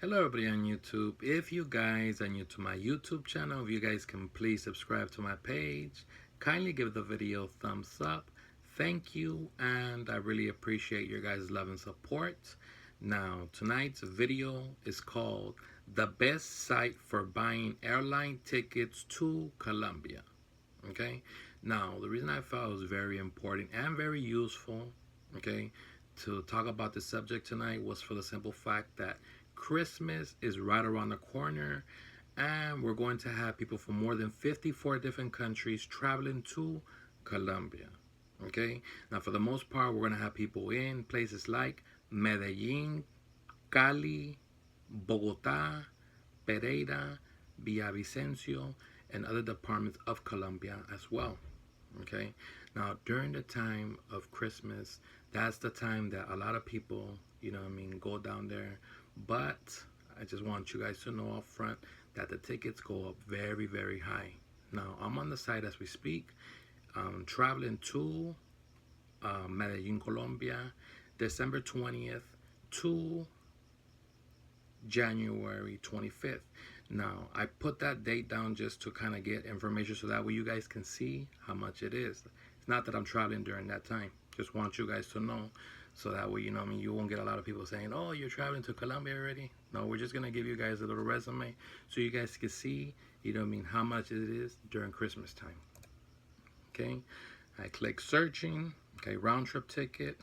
Hello everybody on YouTube. If you guys are new to my YouTube channel, if you guys can please subscribe to my page, kindly give the video a thumbs up. Thank you, and I really appreciate your guys' love and support. Now, tonight's video is called The Best Site for Buying Airline Tickets to Colombia. Okay? Now, the reason I felt it was very important and very useful, okay, to talk about this subject tonight was for the simple fact that Christmas is right around the corner, and we're going to have people from more than 54 different countries traveling to Colombia. Okay, now for the most part, we're going to have people in places like Medellin, Cali, Bogota, Pereira, Villavicencio, and other departments of Colombia as well. Okay, now during the time of Christmas, that's the time that a lot of people, go down there. But I just want you guys to know up front that the tickets go up very, very high. Now, I'm on the site as we speak, traveling to Medellin, Colombia, December 20th to January 25th. Now, I put that date down just to kind of get information so that way you guys can see how much it is. It's not that I'm traveling during that time. Just want you guys to know so that way, you won't get a lot of people saying, oh, you're traveling to Colombia already. No, we're just going to give you guys a little resume so you guys can see, how much it is during Christmas time. Okay, I click searching. Okay, round trip ticket.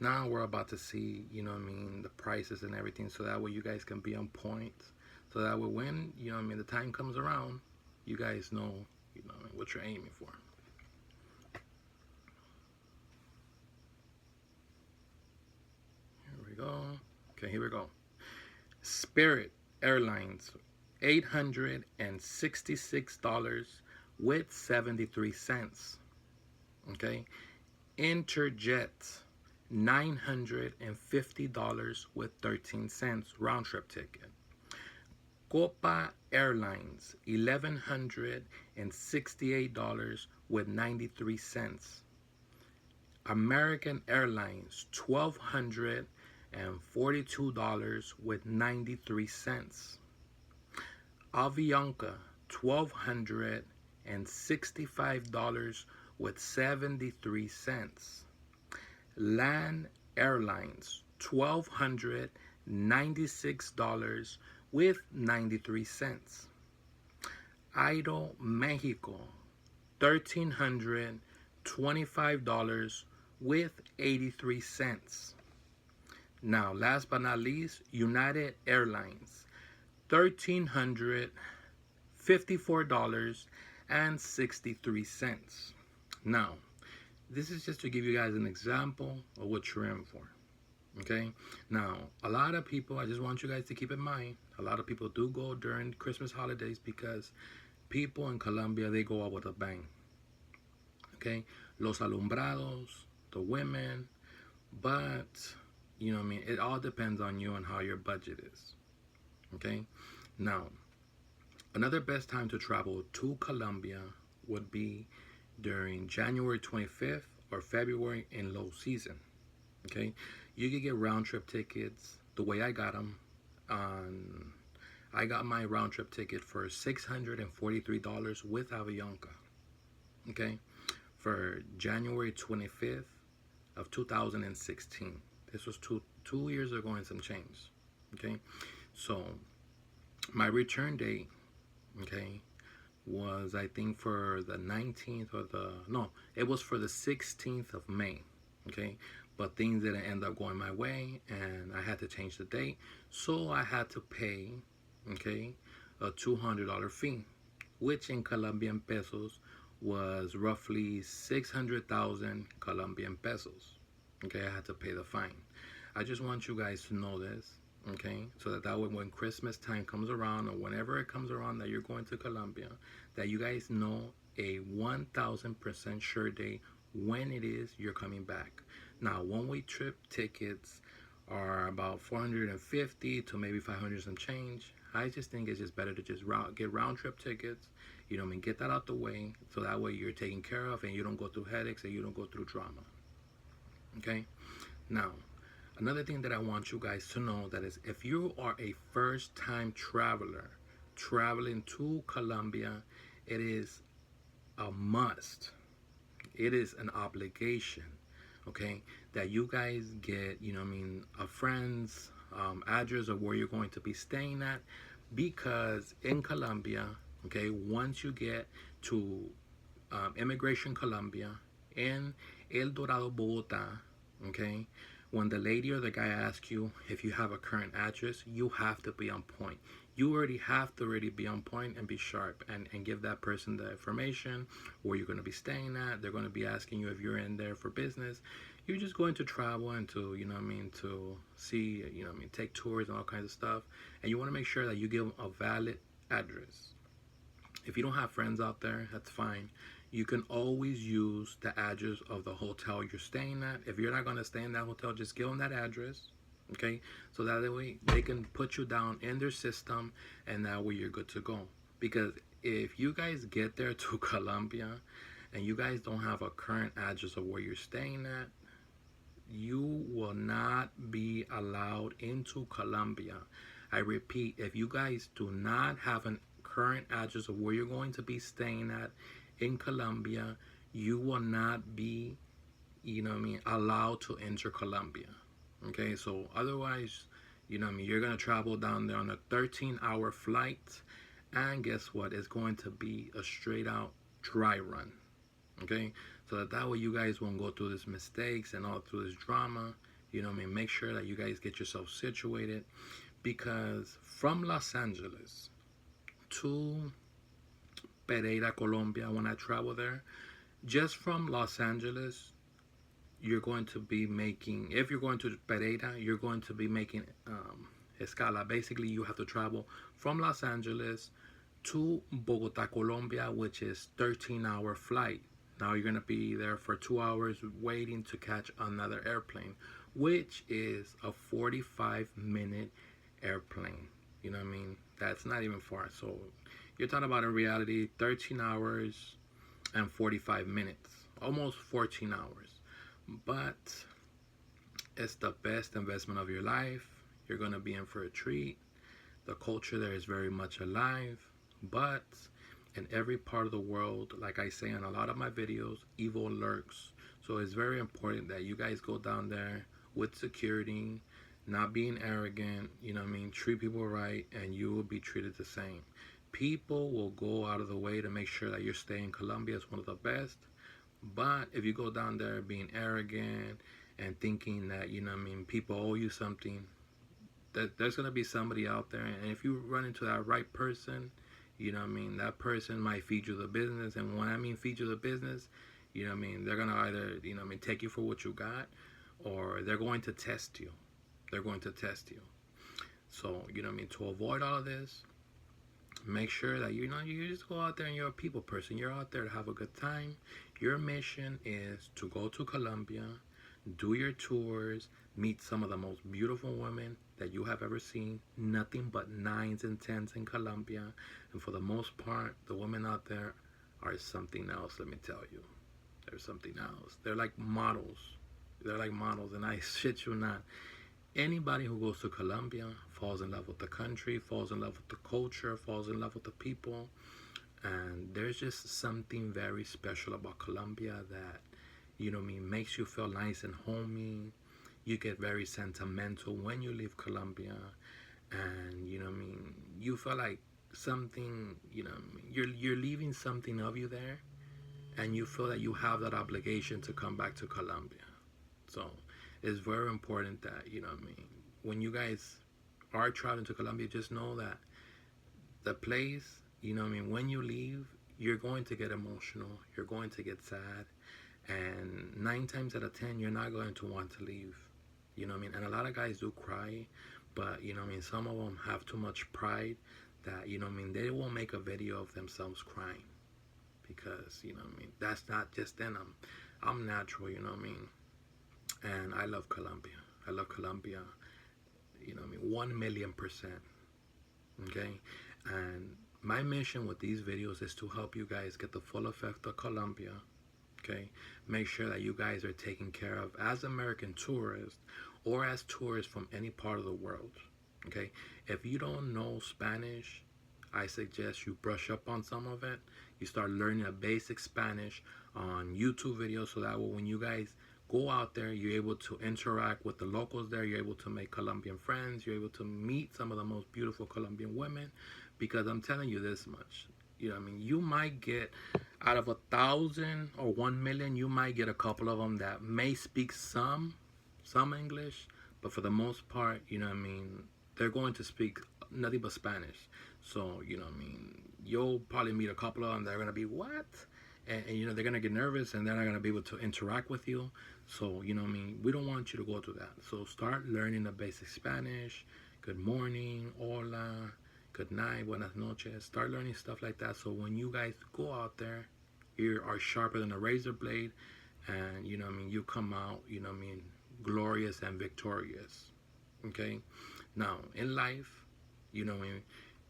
Now we're about to see, the prices and everything so that way you guys can be on point. So that way when, the time comes around, you guys know, what you're aiming for. Here we go. Okay, here we go. Spirit Airlines, $866 with 73 cents. Okay. Interjet, $950 with 13 cents round trip ticket. Copa Airlines, $1,168 with 93 cents. American Airlines, $1,242 with 93 cents. Avianca, $1,265 with 73 cents. LAN Airlines, $1,296 with 93 cents. Aero Mexico, $1,325 with 83 cents. Now, last but not least, United Airlines, $1,354 and 63 cents. Now, this is just to give you guys an example of what you're in for. Okay, now a lot of people, I just want you guys to keep in mind, a lot of people do go during Christmas holidays because people in Colombia, they go out with a bang. Okay, los alumbrados, the women, but it all depends on you and how your budget is. Okay, now another best time to travel to Colombia would be during January 25th or February in low season. Okay, you can get round trip tickets the way I got them. I got my round trip ticket for $643 with Avianca. Okay, for January 25th of 2016. This was two years ago and some change. Okay, so my return date, okay, was I think for the 19th or it was for the 16th of May. Okay, but things didn't end up going my way and I had to change the date, so I had to pay, okay, a $200 fee, which in Colombian pesos was roughly 600,000 Colombian pesos. Okay, I had to pay the fine. I just want you guys to know this, okay, so that way when Christmas time comes around or whenever it comes around that you're going to Colombia, that you guys know a 1,000% sure date when it is you're coming back. Now, one-way trip tickets are about 450 to maybe 500 some change. I just think it's just better to just get round trip tickets, get that out the way, so that way you're taken care of and you don't go through headaches and you don't go through drama. Okay, now Another thing that I want you guys to know that is if you are a first time traveler traveling to Colombia, it is a must. It is an obligation, okay, that you guys get, a friend's address of where you're going to be staying at, because in Colombia, okay, once you get to Immigration Colombia in El Dorado, Bogota, okay, when the lady or the guy asks you if you have a current address, you have to be on point. You already have to already be on point and be sharp and give that person the information where you're going to be staying at. They're going to be asking you if you're in there for business. You're just going to travel and to, to see, take tours and all kinds of stuff. And you want to make sure that you give them a valid address. If you don't have friends out there, that's fine. You can always use the address of the hotel you're staying at. If you're not going to stay in that hotel, just give them that address, okay? So that way they can put you down in their system, and that way you're good to go. Because if you guys get there to Colombia and you guys don't have a current address of where you're staying at, you will not be allowed into Colombia. I repeat, if you guys do not have a current address of where you're going to be staying at in Colombia, you will not be, allowed to enter Colombia. Okay, so otherwise, you're going to travel down there on a 13-hour flight, and guess what? It's going to be a straight out dry run. Okay, so that way you guys won't go through these mistakes and all through this drama. Make sure that you guys get yourself situated, because from Los Angeles to Pereira, Colombia, when I travel there, just from Los Angeles, you're going to be making, if you're going to Pereira, you're going to be making escala. Basically, you have to travel from Los Angeles to Bogota, Colombia, which is 13-hour flight. Now you're going to be there for 2 hours waiting to catch another airplane, which is a 45-minute airplane. You know what I mean? That's not even far. So you're talking about in reality 13 hours and 45 minutes, almost 14 hours. But it's the best investment of your life. You're going to be in for a treat. The culture there is very much alive. But in every part of the world, like I say in a lot of my videos, evil lurks. So it's very important that you guys go down there with security, not being arrogant, treat people right, and you will be treated the same. People will go out of the way to make sure that your stay in Colombia is one of the best. But if you go down there being arrogant and thinking that, people owe you something, that there's going to be somebody out there. And if you run into that right person, that person might feed you the business. And when I mean feed you the business, they're going to either, take you for what you got, or they're going to test you. They're going to test you. So, to avoid all of this, make sure that, you just go out there and you're a people person. You're out there to have a good time. Your mission is to go to Colombia, do your tours, meet some of the most beautiful women that you have ever seen. Nothing but 9s and 10s in Colombia. And for the most part, the women out there are something else, let me tell you. They're something else. They're like models. And I shit you not. Anybody who goes to Colombia falls in love with the country, falls in love with the culture, falls in love with the people. And there's just something very special about Colombia that, makes you feel nice and homey. You get very sentimental when you leave Colombia. And, you feel like something, you're leaving something of you there. And you feel that you have that obligation to come back to Colombia. So it's very important that, when you guys are traveling to Colombia, just know that the place, when you leave, you're going to get emotional, you're going to get sad, and 9 times out of 10, you're not going to want to leave, and a lot of guys do cry, but, some of them have too much pride that, they won't make a video of themselves crying, because, that's not just in them. I'm natural, and I love Colombia. I love Colombia, 1,000,000%. Okay? And my mission with these videos is to help you guys get the full effect of Colombia. Okay? Make sure that you guys are taken care of as American tourists, or as tourists from any part of the world. Okay, if you don't know Spanish, I suggest you brush up on some of it. You start learning a basic Spanish on YouTube videos, so that way when you guys go out there, you're able to interact with the locals there. You're able to make Colombian friends. You're able to meet some of the most beautiful Colombian women. Because I'm telling you this much, you know, what I mean, you might get out of 1,000 or 1 million, you might get a couple of them that may speak some English, but for the most part, you know what I mean, they're going to speak nothing but Spanish. So, you know what I mean, you'll probably meet a couple of them that are going to be, what? And, you know, they're going to get nervous and they're not going to be able to interact with you. So, you know what I mean, we don't want you to go through that. So start learning the basic Spanish. Good morning, hola, good night, buenas noches. Start learning stuff like that. So when you guys go out there, you are sharper than a razor blade. And, you know what I mean, you come out, you know what I mean, glorious and victorious. Okay? Now, in life, you know,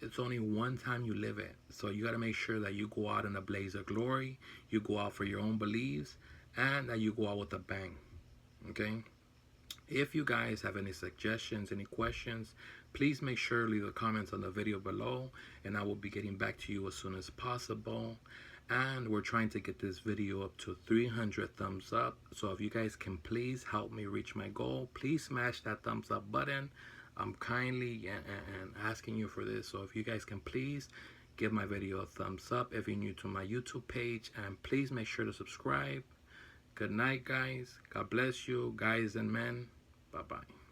it's only one time you live it. So you got to make sure that you go out in a blaze of glory, you go out for your own beliefs, and that you go out with a bang. Okay? If you guys have any suggestions, any questions, please make sure to leave the comments on the video below, and I will be getting back to you as soon as possible. And we're trying to get this video up to 300 thumbs up. So if you guys can please help me reach my goal, please smash that thumbs up button. I'm kindly and asking you for this. So if you guys can please give my video a thumbs up if you're new to my YouTube page, and please make sure to subscribe. Good night, guys. God bless you, guys and men. Bye-bye.